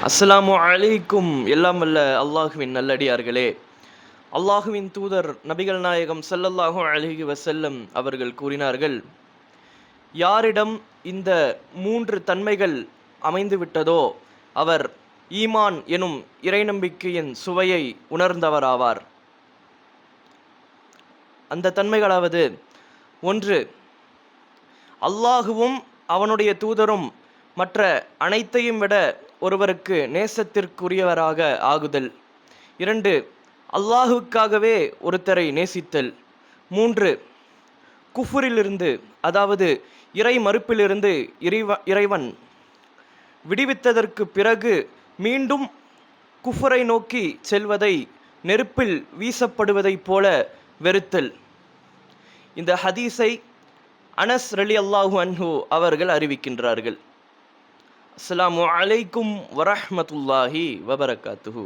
அஸ்ஸலாமு அலைக்கும். எல்லாம் வல்ல அல்லாஹுவின் நல்லடியார்களே, அல்லாஹுவின் தூதர் நபிகள் நாயகம் ஸல்லல்லாஹு அலைஹி வஸல்லம் அவர்கள் கூறினார்கள், யாரிடம் இந்த 3 தன்மைகள் அமைந்து விட்டதோ அவர் ஈமான் எனும் இறைநம்பிக்கையின் சுவையை உணர்ந்தவராவார். அந்த தன்மைகளாவது, 1, அல்லாஹுவும் அவனுடைய தூதரும் மற்ற அனைத்தையும் விட ஒருவருக்கு நேசத்திற்குரியவராக ஆகுதல். 2, அல்லாஹுக்காகவே ஒருத்தரை நேசித்தல். 3, குஃபுரிலிருந்து, அதாவது இறை மறுப்பிலிருந்து இறைவன் விடுவித்ததற்கு பிறகு மீண்டும் குஃபரை நோக்கி செல்வதை நெருப்பில் வீசப்படுவதைப் போல வெறுத்தல். இந்த ஹதீஸை அனஸ் ரலியல்லாஹு அன்ஹு அவர்கள் அறிவிக்கின்றார்கள். அஸ்ஸலாமு அலைக்கும் வரஹ்மத்துல்லாஹி வபரகாத்துஹு.